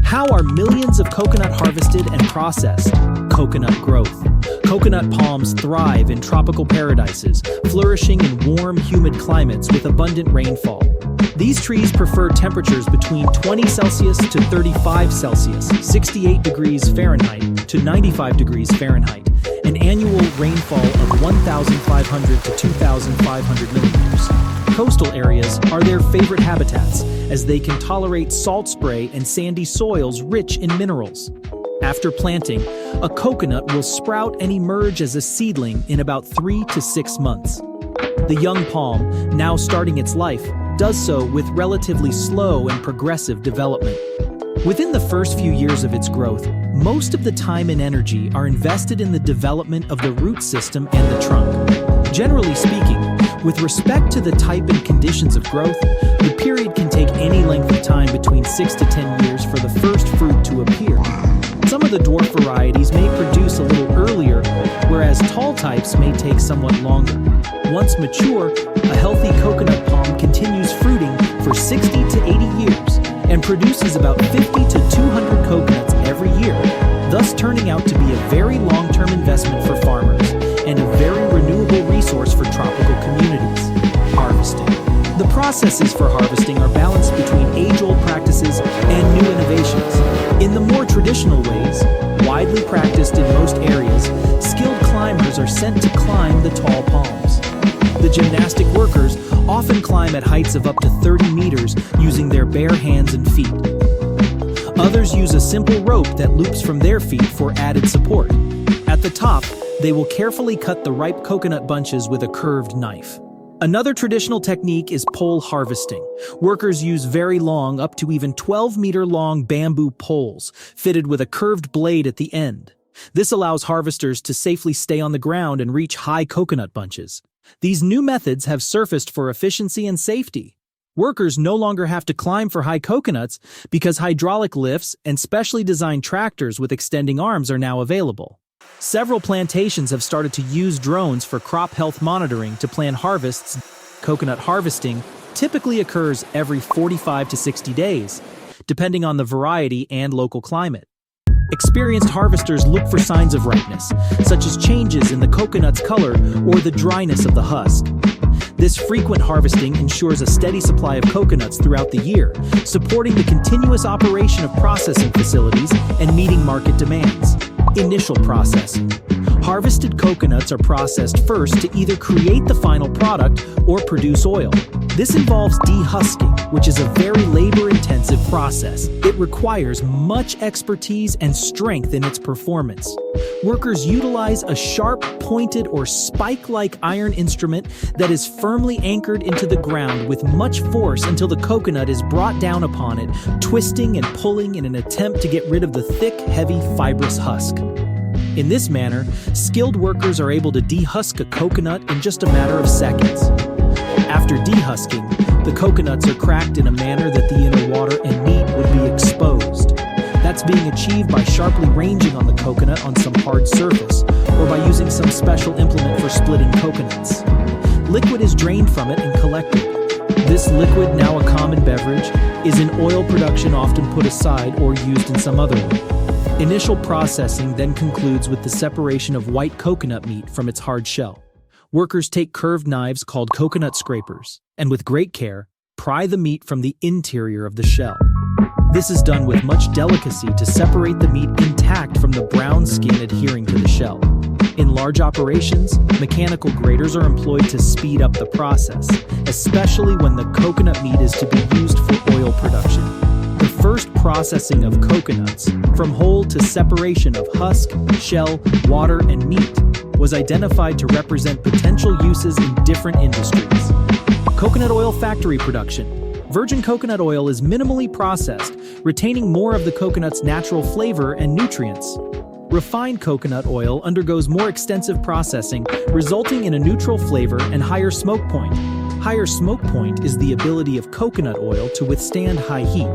How are millions of coconut harvested and processed? Coconut growth. Coconut palms thrive in tropical paradises, flourishing in warm, humid climates with abundant rainfall. These trees prefer temperatures between 20 Celsius to 35 Celsius, 68 degrees Fahrenheit to 95 degrees Fahrenheit, an annual rainfall of 1,500 to 2,500 millimeters. Coastal areas are their favorite habitats, as they can tolerate salt spray and sandy soils rich in minerals. After planting, a coconut will sprout and emerge as a seedling in about 3 to 6 months. The young palm, now starting its life, does so with relatively slow and progressive development. Within the first few years of its growth, most of the time and energy are invested in the development of the root system and the trunk. Generally speaking, with respect to the type and conditions of growth, the period can take any length of time between 6 to 10 years for the first fruit to appear. Some of the dwarf varieties may produce a little earlier, whereas tall types may take somewhat longer. Once mature, a healthy coconut palm continues fruiting for 60 to 80 years and produces about 50 to 200 coconuts every year, thus turning out to be a very long-term investment for farmers and a very renewable resource for tropical communities. Harvesting. The processes for harvesting are balanced between age-old practices and new innovations. In the more traditional ways, widely practiced in most areas, skilled climbers are sent to climb the tall palms. The gymnastic workers often climb at heights of up to 30 meters using their bare hands and feet. Others use a simple rope that loops from their feet for added support. At the top, they will carefully cut the ripe coconut bunches with a curved knife. Another traditional technique is pole harvesting. Workers use very long, up to even 12-meter-long bamboo poles, fitted with a curved blade at the end. This allows harvesters to safely stay on the ground and reach high coconut bunches. These new methods have surfaced for efficiency and safety. Workers no longer have to climb for high coconuts because hydraulic lifts and specially designed tractors with extending arms are now available. Several plantations have started to use drones for crop health monitoring to plan harvests. Coconut harvesting typically occurs every 45 to 60 days, depending on the variety and local climate. Experienced harvesters look for signs of ripeness, such as changes in the coconut's color or the dryness of the husk. This frequent harvesting ensures a steady supply of coconuts throughout the year, supporting the continuous operation of processing facilities and meeting market demands. Initial processing. Harvested coconuts are processed first to either create the final product or produce oil. This involves dehusking, which is a very labor-intensive process. It requires much expertise and strength in its performance. Workers utilize a sharp, pointed, or spike-like iron instrument that is firmly anchored into the ground with much force until the coconut is brought down upon it, twisting and pulling in an attempt to get rid of the thick, heavy, fibrous husk. In this manner, skilled workers are able to dehusk a coconut in just a matter of seconds. After dehusking, the coconuts are cracked in a manner that the inner water and meat would be exposed. That's being achieved by sharply ranging on the coconut on some hard surface, or by using some special implement for splitting coconuts. Liquid is drained from it and collected. This liquid, now a common beverage, is in oil production often put aside or used in some other way. Initial processing then concludes with the separation of white coconut meat from its hard shell. Workers take curved knives called coconut scrapers, and with great care, pry the meat from the interior of the shell. This is done with much delicacy to separate the meat intact from the brown skin adhering to the shell. In large operations, mechanical graters are employed to speed up the process, especially when the coconut meat is to be used for oil production. The first processing of coconuts, from whole to separation of husk, shell, water, and meat, was identified to represent potential uses in different industries. Coconut oil factory production. Virgin coconut oil is minimally processed, retaining more of the coconut's natural flavor and nutrients. Refined coconut oil undergoes more extensive processing, resulting in a neutral flavor and higher smoke point. Higher smoke point is the ability of coconut oil to withstand high heat.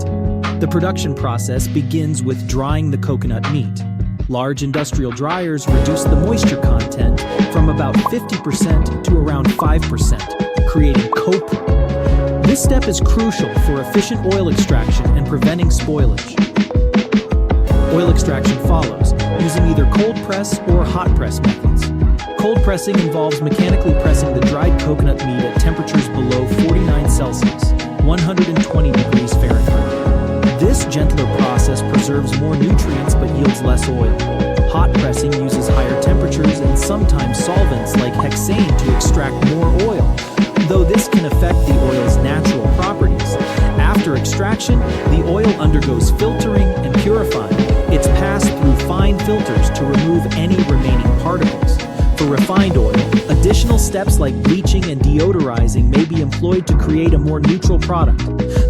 The production process begins with drying the coconut meat. Large industrial dryers reduce the moisture content from about 50% to around 5%, creating copra. This step is crucial for efficient oil extraction and preventing spoilage. extraction follows, using either cold press or hot press methods. Cold pressing involves mechanically pressing the dried coconut meat at temperatures below 49 Celsius, 120 degrees Fahrenheit. This gentler process preserves more nutrients but yields less oil. Hot pressing uses higher temperatures and sometimes solvents like hexane to extract more oil, though this can affect the oil's natural properties. After extraction, the oil undergoes filtering and purifying. It's passed through fine filters to remove any remaining particles. For refined oil, additional steps like bleaching and deodorizing may be employed to create a more neutral product.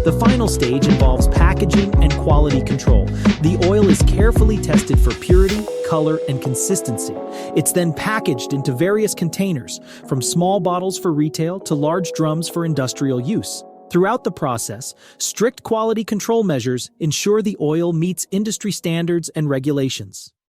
The final stage involves packaging and quality control. The oil is carefully tested for purity, color, and consistency. It's then packaged into various containers, from small bottles for retail to large drums for industrial use. Throughout the process, strict quality control measures ensure the oil meets industry standards and regulations.